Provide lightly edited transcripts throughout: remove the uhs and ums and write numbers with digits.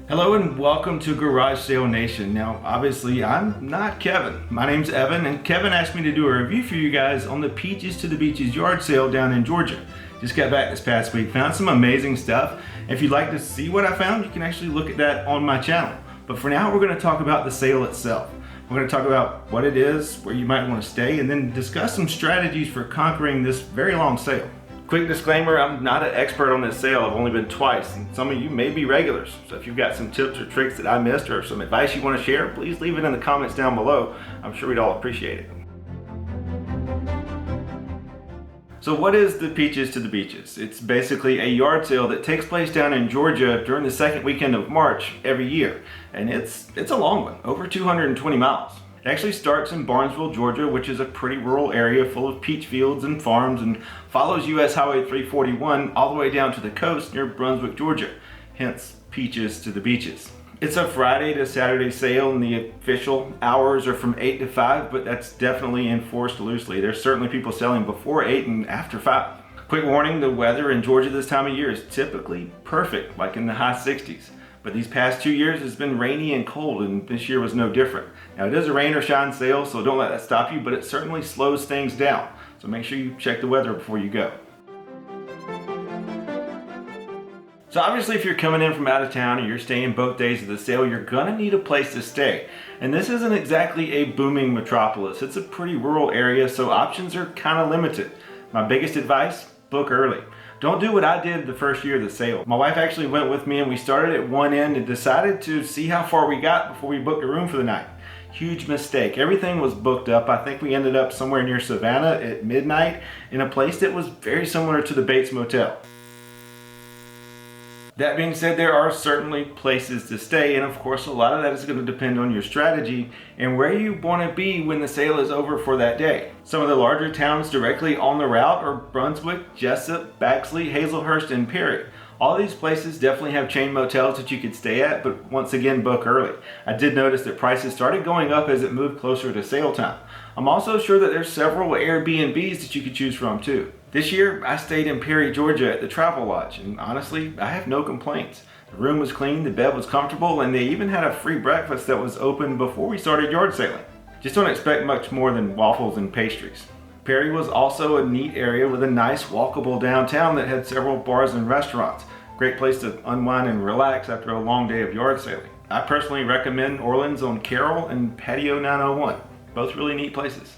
Hello and welcome to Garage Sale Nation. Now, obviously, I'm not Kevin. My name's Evan, and Kevin asked me to do a review for you guys on the Peaches to the Beaches yard sale down in Georgia. Just got back this past week, found some amazing stuff. If you'd like to see what I found, you can actually look at that on my channel. But for now, we're going to talk about the sale itself. We're going to talk about what it is, where you might want to stay, and then discuss some strategies for conquering this very long sale. Quick disclaimer, I'm not an expert on this sale. I've only been twice, and some of you may be regulars. So if you've got some tips or tricks that I missed or some advice you want to share, please leave it in the comments down below. I'm sure we'd all appreciate it. So what is the Peaches to the Beaches? It's basically a yard sale that takes place down in Georgia during the second weekend of March every year. And it's a long one, over 220 miles. It actually starts in Barnesville, Georgia, which is a pretty rural area full of peach fields and farms, and follows US Highway 341 all the way down to the coast near Brunswick, Georgia. Hence, Peaches to the Beaches. It's a Friday to Saturday sale, and the official hours are from 8 to 5, but that's definitely enforced loosely. There's certainly people selling before 8 and after 5. Quick warning, the weather in Georgia this time of year is typically perfect, like in the high 60s. But these past 2 years it's been rainy and cold, and this year was no different. Now, it is a rain or shine sale, so don't let that stop you, but it certainly slows things down. So make sure you check the weather before you go. So obviously, if you're coming in from out of town or you're staying both days of the sale, you're gonna need a place to stay. And this isn't exactly a booming metropolis. It's a pretty rural area, so options are kind of limited. My biggest advice, book early. Don't do what I did the first year of the sale. My wife actually went with me, and we started at one end and decided to see how far we got before we booked a room for the night. Huge mistake. Everything was booked up. I think we ended up somewhere near Savannah at midnight in a place that was very similar to the Bates Motel. That being said, there are certainly places to stay, and of course a lot of that is going to depend on your strategy and where you want to be when the sale is over for that day. Some of the larger towns directly on the route are Brunswick, Jessup, Baxley, Hazelhurst, and Perry. All these places definitely have chain motels that you could stay at, but once again, book early. I did notice that prices started going up as it moved closer to sale time. I'm also sure that there's several Airbnbs that you could choose from too. This year, I stayed in Perry, Georgia at the Travel Lodge, and honestly, I have no complaints. The room was clean, the bed was comfortable, and they even had a free breakfast that was open before we started yard sailing. Just don't expect much more than waffles and pastries. Perry was also a neat area with a nice walkable downtown that had several bars and restaurants. Great place to unwind and relax after a long day of yard sailing. I personally recommend Orleans on Carroll and Patio 901. Both really neat places.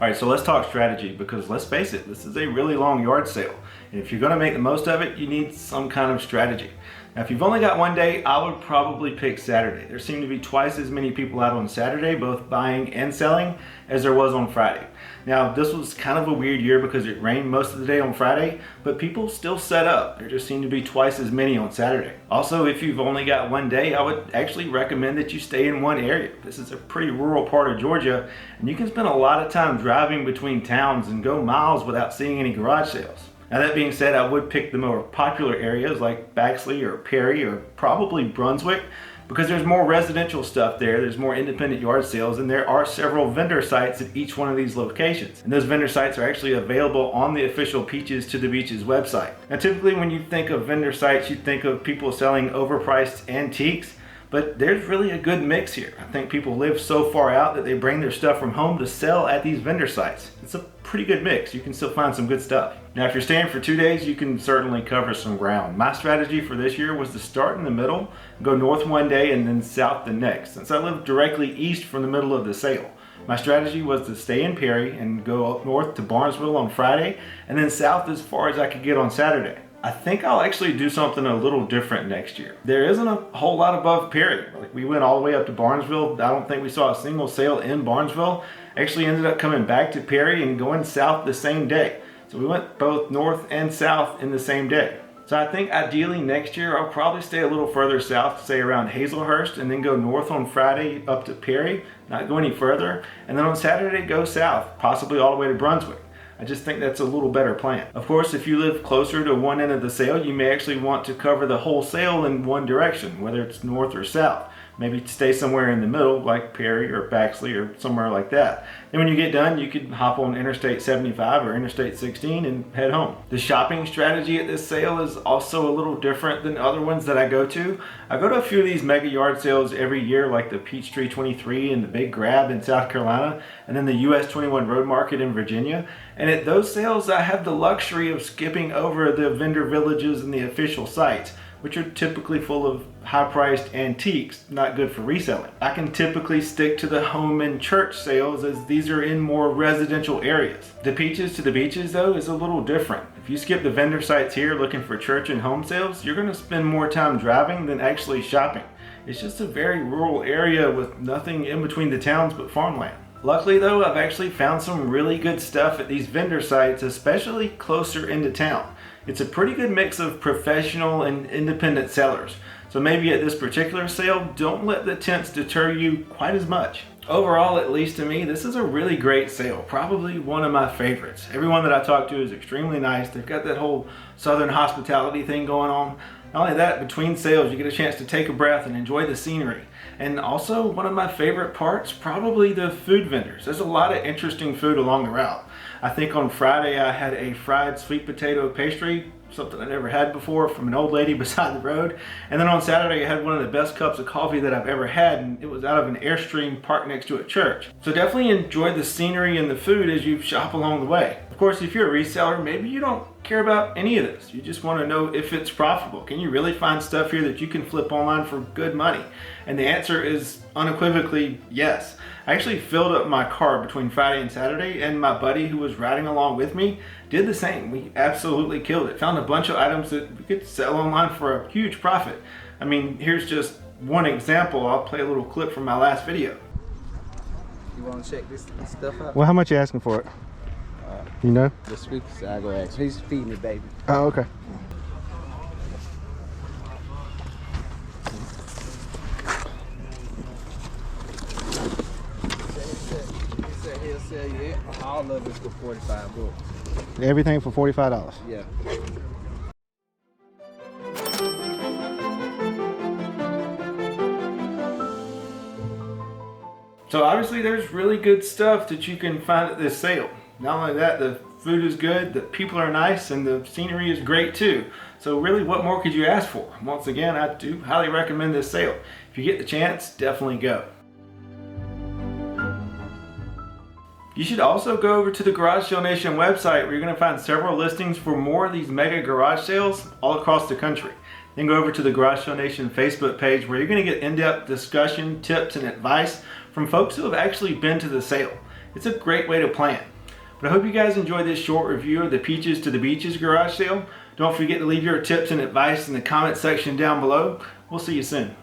Alright, so let's talk strategy, because let's face it, this is a really long yard sale. And if you're going to make the most of it, you need some kind of strategy. Now, if you've only got one day, I would probably pick Saturday. There seem to be twice as many people out on Saturday, both buying and selling, as there was on Friday. Now, this was kind of a weird year because it rained most of the day on Friday, but people still set up. There just seem to be twice as many on Saturday. Also, if you've only got one day, I would actually recommend that you stay in one area. This is a pretty rural part of Georgia, and you can spend a lot of time driving between towns and go miles without seeing any garage sales. Now, that being said, I would pick the more popular areas like Baxley or Perry or probably Brunswick, because there's more residential stuff there, there's more independent yard sales, and there are several vendor sites at each one of these locations. And those vendor sites are actually available on the official Peaches to the Beaches website. Now, typically when you think of vendor sites, you think of people selling overpriced antiques, but there's really a good mix here. I think people live so far out that they bring their stuff from home to sell at these vendor sites. It's a pretty good mix. You can still find some good stuff. Now, if you're staying for 2 days, you can certainly cover some ground. My strategy for this year was to start in the middle, go north one day, and then south the next, since I live directly east from the middle of the sale. My strategy was to stay in Perry and go up north to Barnesville on Friday, and then south as far as I could get on Saturday. I think I'll actually do something a little different next year. There isn't a whole lot above Perry. Like, we went all the way up to Barnesville. I don't think we saw a single sale in Barnesville. Actually ended up coming back to Perry and going south the same day. So we went both north and south in the same day. So I think ideally next year I'll probably stay a little further south, say around Hazelhurst, and then go north on Friday up to Perry, not go any further, and then on Saturday go south, possibly all the way to Brunswick. I just think that's a little better plan. Of course, if you live closer to one end of the sale, you may actually want to cover the whole sale in one direction, whether it's north or south. Maybe stay somewhere in the middle like Perry or Baxley or somewhere like that. Then when you get done, you could hop on Interstate 75 or Interstate 16 and head home. The shopping strategy at this sale is also a little different than other ones that I go to. I go to a few of these mega yard sales every year, like the Peachtree 23 and the Big Grab in South Carolina, and then the US 21 Road Market in Virginia. And at those sales, I have the luxury of skipping over the vendor villages and the official sites, which are typically full of high-priced antiques, not good for reselling. I can typically stick to the home and church sales, as these are in more residential areas. The Peaches to the Beaches, though, is a little different. If you skip the vendor sites here looking for church and home sales, you're gonna spend more time driving than actually shopping. It's just a very rural area with nothing in between the towns but farmland. Luckily though, I've actually found some really good stuff at these vendor sites, especially closer into town. It's a pretty good mix of professional and independent sellers. So maybe at this particular sale, don't let the tents deter you quite as much. Overall, at least to me, this is a really great sale. Probably one of my favorites. Everyone that I talk to is extremely nice. They've got that whole Southern hospitality thing going on. Not only that, between sales, you get a chance to take a breath and enjoy the scenery. And also, one of my favorite parts, probably the food vendors. There's a lot of interesting food along the route. I think on Friday I had a fried sweet potato pastry, something I never had before, from an old lady beside the road. And then on Saturday I had one of the best cups of coffee that I've ever had, and it was out of an Airstream parked next to a church. So definitely enjoy the scenery and the food as you shop along the way. Of course, if you're a reseller, maybe you don't care about any of this. You just want to know if it's profitable. Can you really find stuff here that you can flip online for good money? And the answer is unequivocally yes. I actually filled up my car between Friday and Saturday, and my buddy who was riding along with me did the same. We absolutely killed it. Found a bunch of items that we could sell online for a huge profit. I mean, here's just one example. I'll play a little clip from my last video. You want to check this stuff out? Well, how much are you asking for it? You know? The sweet I go ask. He's feeding it, baby. Oh, okay. He'll sell you all of it for 45 bucks. Everything for $45? Yeah. So obviously there's really good stuff that you can find at this sale. Not only that, the food is good, the people are nice, and the scenery is great too. So really, what more could you ask for? Once again, I do highly recommend this sale. If you get the chance, definitely go. You should also go over to the Garage Sale Nation website, where you're going to find several listings for more of these mega garage sales all across the country. Then go over to the Garage Sale Nation Facebook page, where you're going to get in-depth discussion, tips, and advice from folks who have actually been to the sale. It's a great way to plan. But I hope you guys enjoyed this short review of the Peaches to the Beaches garage sale. Don't forget to leave your tips and advice in the comment section down below. We'll see you soon.